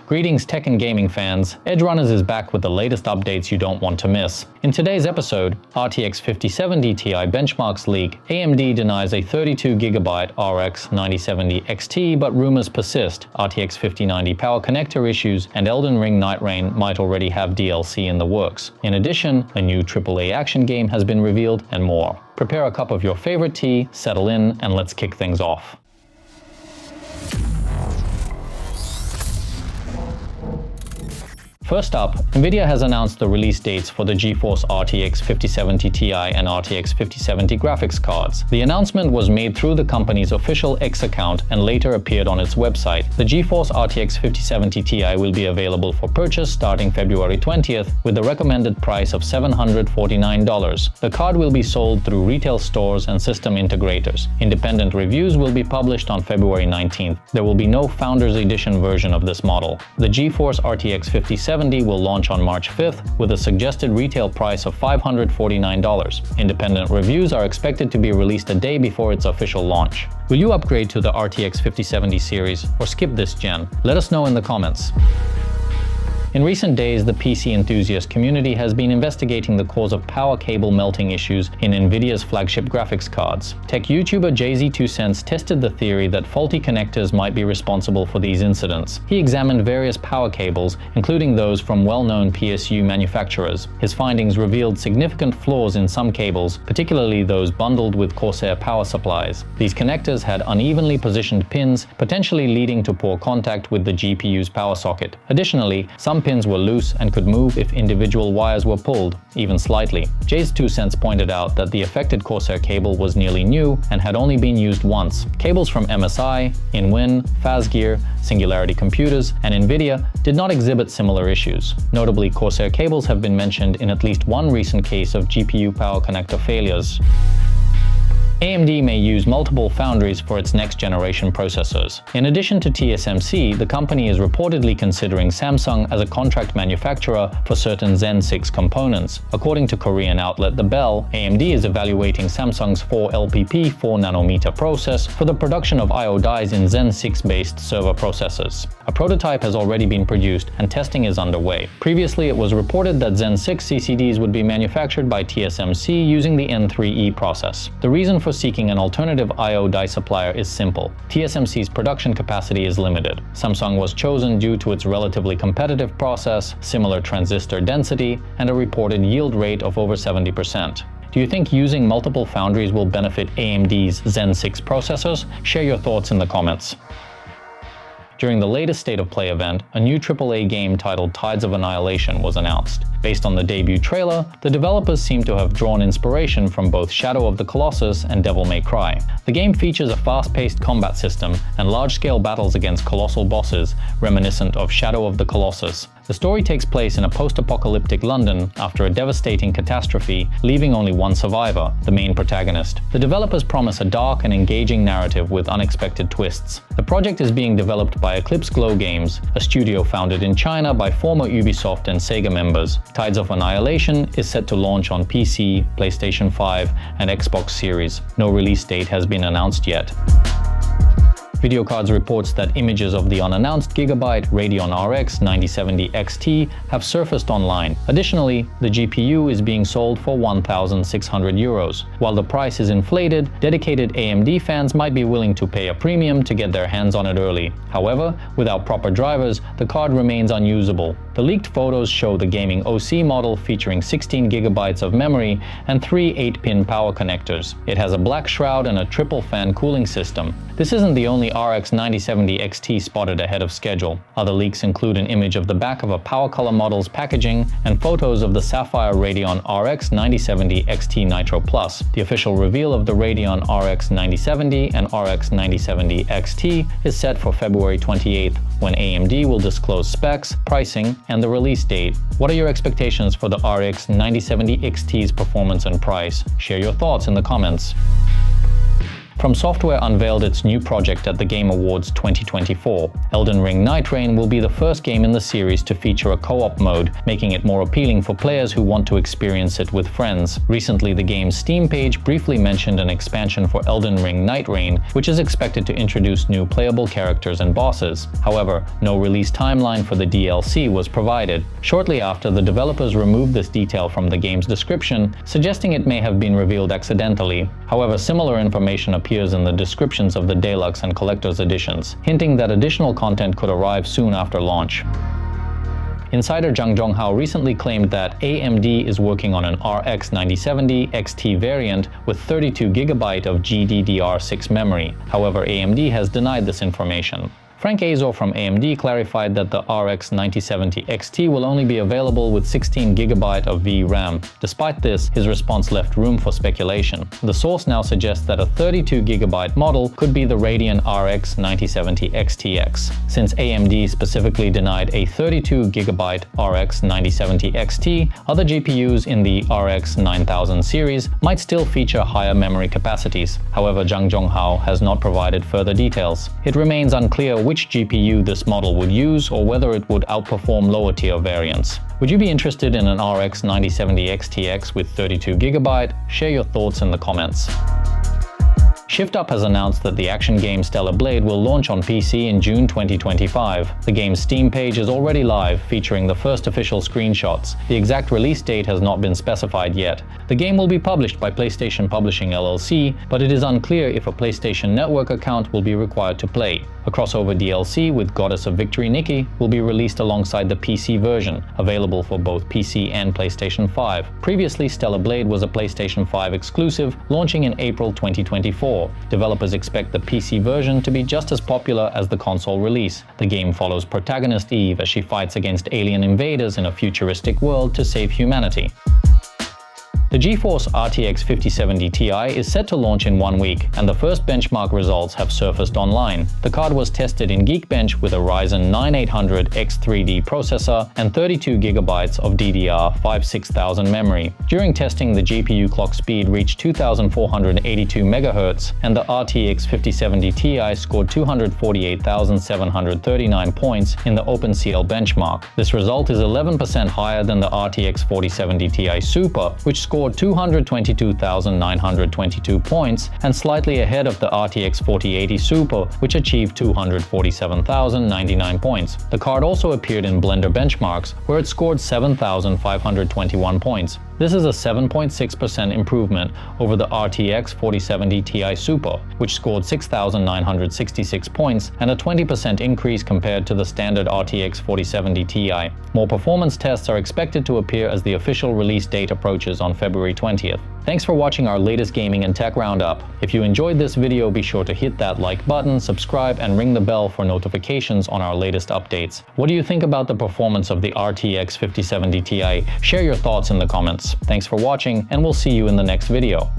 Greetings tech and gaming fans, Edgerunners is back with the latest updates you don't want to miss. In today's episode, RTX 5070 Ti benchmarks leak, AMD denies a 32GB RX 9070 XT but rumors persist, RTX 5090 power connector issues, and Elden Ring Nightreign might already have DLC in the works. In addition, a new AAA Action game has been revealed and more. Prepare a cup of your favorite tea, settle in, and let's kick things off. First up, NVIDIA has announced the release dates for the GeForce RTX 5070 Ti and RTX 5070 graphics cards. The announcement was made through the company's official X account and later appeared on its website. The GeForce RTX 5070 Ti will be available for purchase starting February 20th with the recommended price of $749. The card will be sold through retail stores and system integrators. Independent reviews will be published on February 19th. There will be no Founders Edition version of this model. The GeForce RTX 5070 will launch on March 5th with a suggested retail price of $549. Independent reviews are expected to be released a day before its official launch. Will you upgrade to the RTX 5070 series or skip this gen? Let us know in the comments. In recent days, the PC enthusiast community has been investigating the cause of power cable melting issues in NVIDIA's flagship graphics cards. Tech YouTuber JZ2Cents tested the theory that faulty connectors might be responsible for these incidents. He examined various power cables, including those from well-known PSU manufacturers. His findings revealed significant flaws in some cables, particularly those bundled with Corsair power supplies. These connectors had unevenly positioned pins, potentially leading to poor contact with the GPU's power socket. Additionally, some pins were loose and could move if individual wires were pulled, even slightly. JZ2Cents pointed out that the affected Corsair cable was nearly new and had only been used once. Cables from MSI, InWin, Fazgear, Singularity Computers, and NVIDIA did not exhibit similar issues. Notably, Corsair cables have been mentioned in at least one recent case of GPU power connector failures. AMD may use multiple foundries for its next-generation processors. In addition to TSMC, the company is reportedly considering Samsung as a contract manufacturer for certain Zen 6 components. According to Korean outlet The Bell, AMD is evaluating Samsung's 4LPP 4nm process for the production of I/O dies in Zen 6-based server processors. A prototype has already been produced and testing is underway. Previously, it was reported that Zen 6 CCDs would be manufactured by TSMC using the N3E process. The reason for seeking an alternative I/O die supplier is simple. TSMC's production capacity is limited. Samsung was chosen due to its relatively competitive process, similar transistor density, and a reported yield rate of over 70%. Do you think using multiple foundries will benefit AMD's Zen 6 processors? Share your thoughts in the comments. During the latest State of Play event, a new AAA game titled Tides of Annihilation was announced. Based on the debut trailer, the developers seem to have drawn inspiration from both Shadow of the Colossus and Devil May Cry. The game features a fast-paced combat system and large-scale battles against colossal bosses, reminiscent of Shadow of the Colossus. The story takes place in a post-apocalyptic London after a devastating catastrophe, leaving only one survivor, the main protagonist. The developers promise a dark and engaging narrative with unexpected twists. The project is being developed by Eclipse Glow Games, a studio founded in China by former Ubisoft and Sega members. Tides of Annihilation is set to launch on PC, PlayStation 5, and Xbox Series. No release date has been announced yet. VideoCardz reports that images of the unannounced GIGABYTE Radeon RX 9070 XT have surfaced online. Additionally, the GPU is being sold for €1,600. While the price is inflated, dedicated AMD fans might be willing to pay a premium to get their hands on it early. However, without proper drivers, the card remains unusable. The leaked photos show the gaming OC model featuring 16 GB of memory and 3 8-pin power connectors. It has a black shroud and a triple fan cooling system. This isn't the only RX 9070 XT spotted ahead of schedule. Other leaks include an image of the back of a Power Color model's packaging and photos of the Sapphire Radeon RX 9070 XT Nitro Plus. The official reveal of the Radeon RX 9070 and RX 9070 XT is set for February 28th, when AMD will disclose specs, pricing, and the release date. What are your expectations for the RX 9070 XT's performance and price? Share your thoughts in the comments. From Software unveiled its new project at the Game Awards 2024. Elden Ring Nightreign will be the first game in the series to feature a co-op mode, making it more appealing for players who want to experience it with friends. Recently, the game's Steam page briefly mentioned an expansion for Elden Ring Nightreign, which is expected to introduce new playable characters and bosses. However, no release timeline for the DLC was provided. Shortly after, the developers removed this detail from the game's description, suggesting it may have been revealed accidentally. However, similar information appears in the descriptions of the Deluxe and Collector's editions, hinting that additional content could arrive soon after launch. Insider Zhang Zhonghao recently claimed that AMD is working on an RX 9070 XT variant with 32GB of GDDR6 memory. However, AMD has denied this information. Frank Azor from AMD clarified that the RX 9070 XT will only be available with 16GB of VRAM. Despite this, his response left room for speculation. The source now suggests that a 32GB model could be the Radeon RX 9070 XTX. Since AMD specifically denied a 32GB RX 9070 XT, other GPUs in the RX 9000 series might still feature higher memory capacities. However, Zhang Zhonghao has not provided further details. It remains unclear which GPU this model would use or whether it would outperform lower-tier variants. Would you be interested in an RX 9070 XTX with 32GB? Share your thoughts in the comments. ShiftUp has announced that the action game Stellar Blade will launch on PC in June 2025. The game's Steam page is already live, featuring the first official screenshots. The exact release date has not been specified yet. The game will be published by PlayStation Publishing LLC, but it is unclear if a PlayStation Network account will be required to play. A crossover DLC with Goddess of Victory Nikki will be released alongside the PC version, available for both PC and PlayStation 5. Previously, Stellar Blade was a PlayStation 5 exclusive, launching in April 2024. Developers expect the PC version to be just as popular as the console release. The game follows protagonist Eve as she fights against alien invaders in a futuristic world to save humanity. The GeForce RTX 5070 Ti is set to launch in 1 week, and the first benchmark results have surfaced online. The card was tested in Geekbench with a Ryzen 9800 X3D processor and 32GB of DDR5 6000 memory. During testing, the GPU clock speed reached 2482 MHz, and the RTX 5070 Ti scored 248,739 points in the OpenCL benchmark. This result is 11% higher than the RTX 4070 Ti Super, which scored 222,922 points and slightly ahead of the RTX 4080 Super, which achieved 247,099 points. The card also appeared in Blender benchmarks, where it scored 7,521 points. This is a 7.6% improvement over the RTX 4070 Ti Super, which scored 6,966 points, and a 20% increase compared to the standard RTX 4070 Ti. More performance tests are expected to appear as the official release date approaches on February 20th. Thanks for watching our latest gaming and tech roundup. If you enjoyed this video, be sure to hit that like button, subscribe, and ring the bell for notifications on our latest updates. What do you think about the performance of the RTX 5070 Ti? Share your thoughts in the comments. Thanks for watching, and we'll see you in the next video.